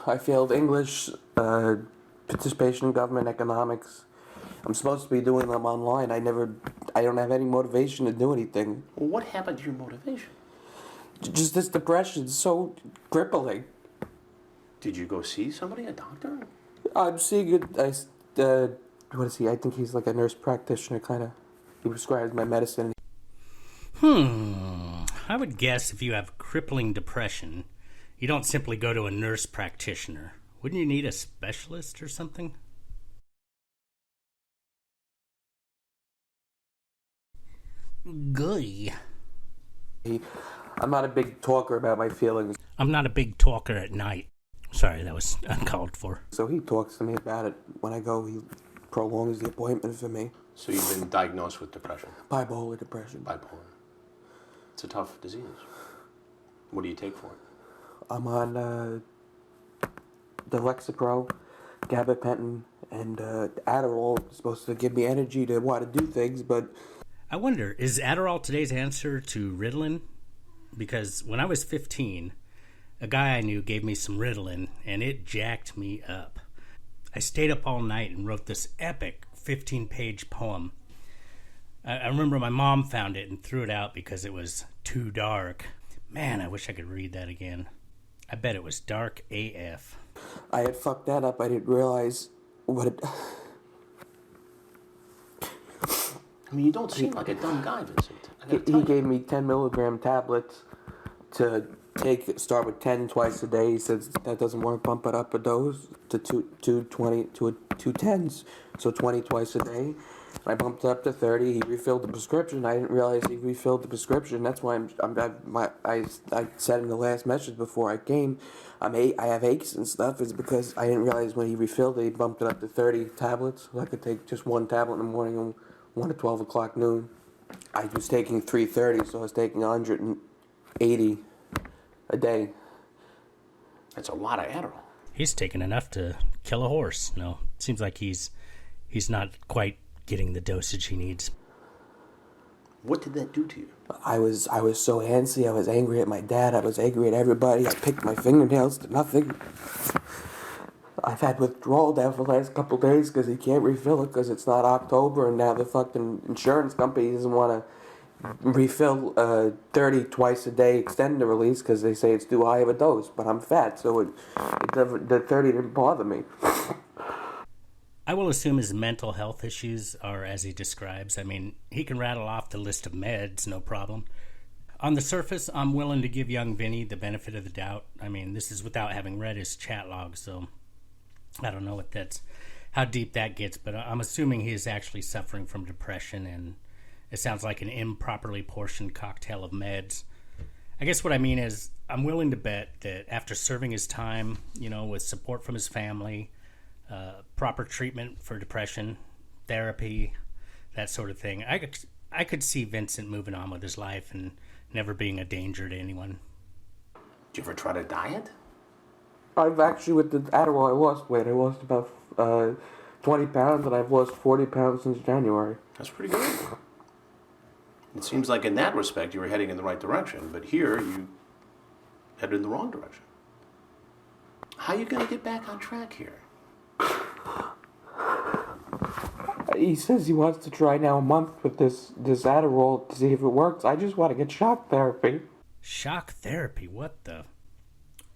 I failed English, participation in government economics. I'm supposed to be doing them online. I don't have any motivation to do anything. Well, what happened to your motivation? Just this depression is so crippling. Did you go see somebody, a doctor? I'm seeing it. What is he? I think he's like a nurse practitioner, kind of. He prescribes my medicine. I would guess if you have crippling depression, you don't simply go to a nurse practitioner. Wouldn't you need a specialist or something? Goy. I'm not a big talker about my feelings. I'm not a big talker at night. Sorry, that was uncalled for. So he talks to me about it. When I go, he prolongs the appointment for me. So you've been diagnosed with depression? Bipolar depression. Bipolar. It's a tough disease. What do you take for it? I'm on the Lexapro, gabapentin, and Adderall. It's supposed to give me energy to want to do things, but... I wonder, is Adderall today's answer to Ritalin? Because when I was 15, a guy I knew gave me some Ritalin, and it jacked me up. I stayed up all night and wrote this epic 15-page poem. I remember my mom found it and threw it out because it was too dark. Man, I wish I could read that again. I bet it was dark AF. I had fucked that up. I didn't realize what it... I mean, you don't seem like a dumb guy, Vincent. He gave me 10 milligram tablets to start with 10 twice a day. He says that doesn't work. Bump it up a dose to 210s, so 20 twice a day. I bumped it up to 30. He refilled the prescription. I didn't realize he refilled the prescription. That's why I said in the last message before I came, I have aches and stuff. It's because I didn't realize when he refilled it, he bumped it up to 30 tablets. So I could take just one tablet in the morning and one at 12 o'clock noon. I was taking 330, so I was taking 180 a day. That's a lot of Adderall. He's taking enough to kill a horse. No, it seems like he's not quite getting the dosage he needs. What did that do to you? I was so antsy. I was angry at my dad. I was angry at everybody. I picked my fingernails to nothing. I've had withdrawal there for the last couple days because he can't refill it because it's not October, and now the fucking insurance company doesn't want to refill 30 twice a day extended release because they say it's too high of a dose. But I'm fat, so the 30 didn't bother me. I will assume his mental health issues are as he describes. I mean, he can rattle off the list of meds, no problem. On the surface, I'm willing to give young Vinny the benefit of the doubt. I mean, this is without having read his chat log, so I don't know how deep that gets, but I'm assuming he is actually suffering from depression, and it sounds like an improperly portioned cocktail of meds. I guess what I mean is I'm willing to bet that after serving his time, with support from his family, proper treatment for depression, therapy, that sort of thing, I could see Vincent moving on with his life and never being a danger to anyone. Did you ever try to diet? I've actually, with the Adderall, I lost weight. I lost about 20 pounds, and I've lost 40 pounds since January. That's pretty good. It seems like in that respect you were heading in the right direction, but here you headed in the wrong direction. How are you going to get back on track here? He says he wants to try now a month with this Adderall to see if it works. I just want to get shock therapy. Shock therapy? What the...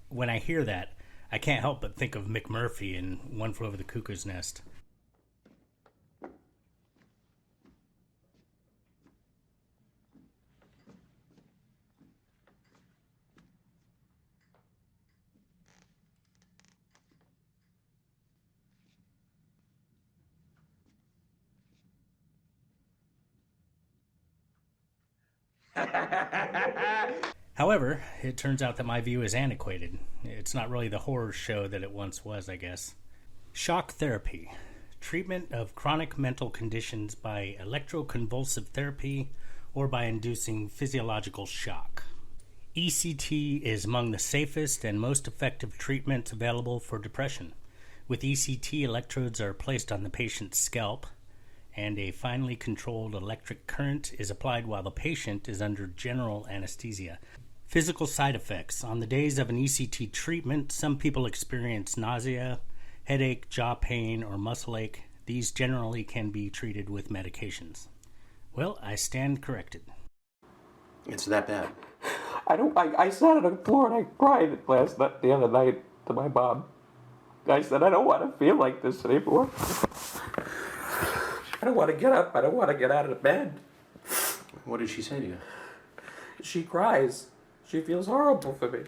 When I hear that, I can't help but think of McMurphy in One Flew Over the Cuckoo's Nest. However, it turns out that my view is antiquated. It's not really the horror show that it once was, I guess. Shock therapy. Treatment of chronic mental conditions by electroconvulsive therapy or by inducing physiological shock. ECT is among the safest and most effective treatments available for depression. With ECT, electrodes are placed on the patient's scalp, and a finely controlled electric current is applied while the patient is under general anesthesia. Physical side effects. On the days of an ECT treatment, some people experience nausea, headache, jaw pain, or muscle ache. These generally can be treated with medications. Well, I stand corrected. It's that bad. I sat on the floor and I cried the other night to my mom. I said, I don't want to feel like this anymore. I don't want to get up. I don't want to get out of the bed. What did she say to you? She cries. She feels horrible for me.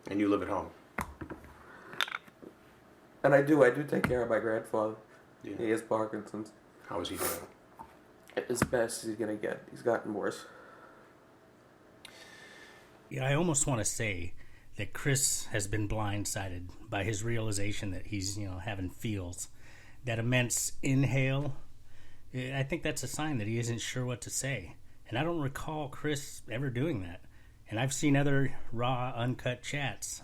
And you live at home? And I do take care of my grandfather. Yeah. He has Parkinson's. How is he doing? As best as he's going to get. He's gotten worse. Yeah, I almost want to say that Chris has been blindsided by his realization that he's, having feels. That immense inhale, I think that's a sign that he isn't sure what to say. And I don't recall Chris ever doing that. And I've seen other raw, uncut chats.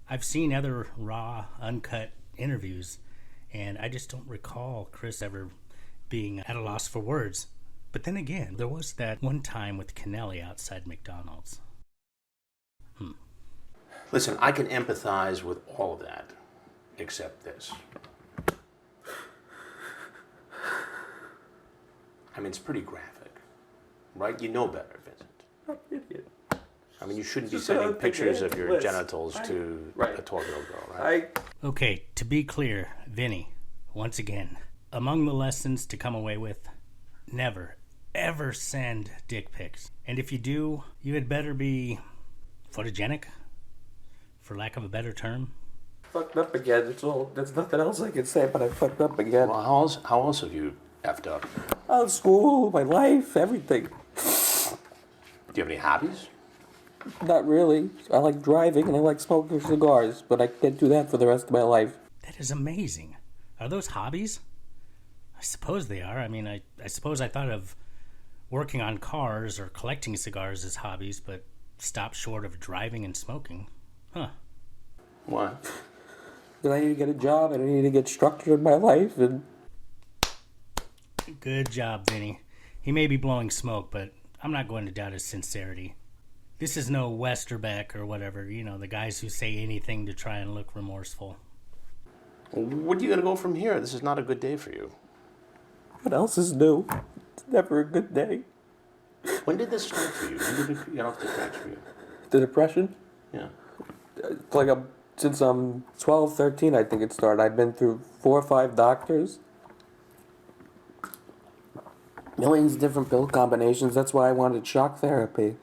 I've seen other raw, uncut interviews, and I just don't recall Chris ever being at a loss for words. But then again, there was that one time with Kennelly outside McDonald's. Listen, I can empathize with all of that, except this. I mean, it's pretty graphic, right? You know better, Vincent. I'm an idiot. I mean, you shouldn't be Just sending another pictures thing of your list. genitals to Right. a 12-year-old girl, right? Okay, to be clear, Vinny, once again, among the lessons to come away with, never, ever send dick pics. And if you do, you had better be photogenic, for lack of a better term. Fucked up again. There's nothing else I can say, but I fucked up again. Well, how else have you effed up? Oh, school, my life, everything. Do you have any hobbies? Not really. I like driving and I like smoking cigars, but I can't do that for the rest of my life. That is amazing. Are those hobbies? I suppose they are. I mean, I suppose I thought of working on cars or collecting cigars as hobbies, but stopped short of driving and smoking. Huh. Why? Then I need to get a job and I need to get structure in my life. And Good job, Vinny. He may be blowing smoke, but I'm not going to doubt his sincerity. This is no Westerbeck or whatever, the guys who say anything to try and look remorseful. Where are you going to go from here? This is not a good day for you. what else is new? It's never a good day. When did this start for you? When did it get off the tracks for you? The depression? Yeah. It's like since I'm 12, 13, I think it started. I've been through 4 or 5 doctors. Millions of different pill combinations. That's why I wanted shock therapy.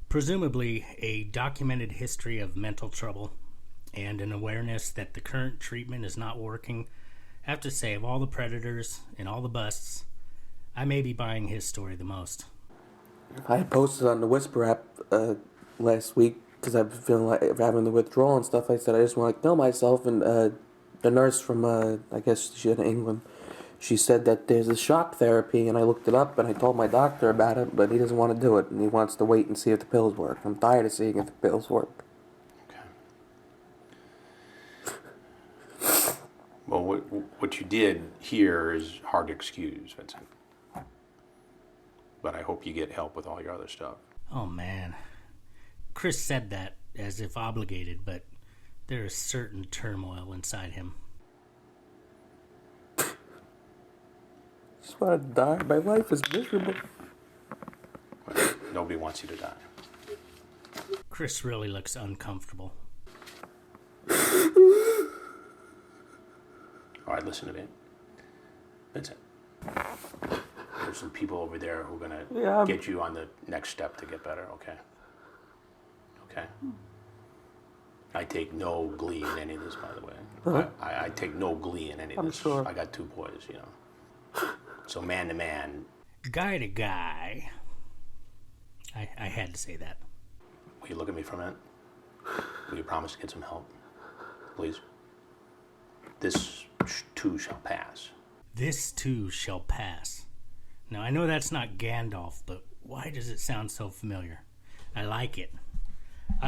Presumably a documented history of mental trouble and an awareness that the current treatment is not working. I have to say, of all the predators and all the busts, I may be buying his story the most. I posted on the Whisper app last week because I've been feeling like having the withdrawal and stuff. I said I just want to kill myself, and the nurse from I guess she's in England, she said that there's a shock therapy, and I looked it up and I told my doctor about it, but he doesn't want to do it and he wants to wait and see if the pills work. I'm tired of seeing if the pills work. Okay. Well, what you did here is hard to excuse, Vincent. But I hope you get help with all your other stuff. Oh man. Chris said that as if obligated, but there is certain turmoil inside him. I just want to die. My life is miserable. Well, nobody wants you to die. Chris really looks uncomfortable. All right, listen to me. Vincent, there's some people over there who are going to get you on the next step to get better, okay? Okay? I take no glee in any of this, by the way. Uh-huh. I take no glee in any of I'm this. sure. I got 2 boys, So man to man. Guy to guy. I had to say that. Will you look at me for a minute? Will you promise to get some help? Please? This too shall pass. This too shall pass. Now, I know that's not Gandalf, but why does it sound so familiar? I like it.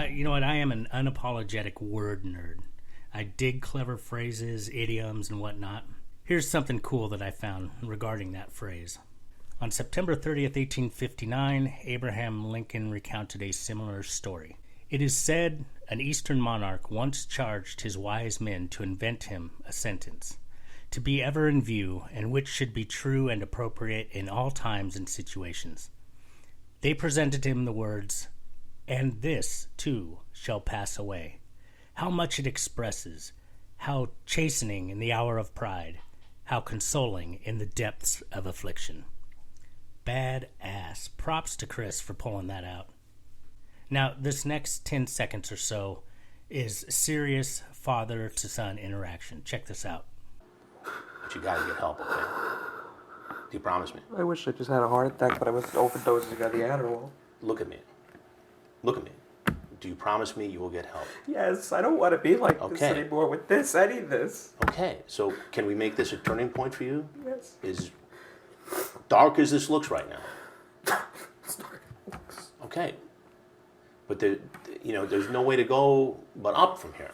You know what? I am an unapologetic word nerd. I dig clever phrases, idioms, and whatnot. Here's something cool that I found regarding that phrase. On September 30th, 1859, Abraham Lincoln recounted a similar story. It is said an Eastern monarch once charged his wise men to invent him a sentence, to be ever in view, and which should be true and appropriate in all times and situations. They presented him the words, "And this, too, shall pass away." How much it expresses, how chastening in the hour of pride, how consoling in the depths of affliction. Bad ass. Props to Chris for pulling that out. Now, this next 10 seconds or so is serious father-to-son interaction. Check this out. But you gotta get help, okay? Do you promise me? I wish I just had a heart attack, but I was overdosing on the Adderall. Look at me. Look at me. Do you promise me you will get help? Yes, I don't want to be like this Okay. anymore with this. I need this. Okay, so can we make this a turning point for you? Yes. As dark as this looks right now. Okay. But there's no way to go but up from here.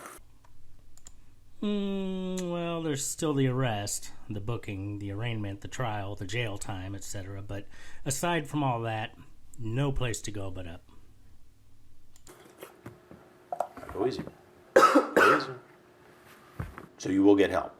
Well, there's still the arrest, the booking, the arraignment, the trial, the jail time, etc. But aside from all that, no place to go but up. Go easy. Go easy. So you will get help.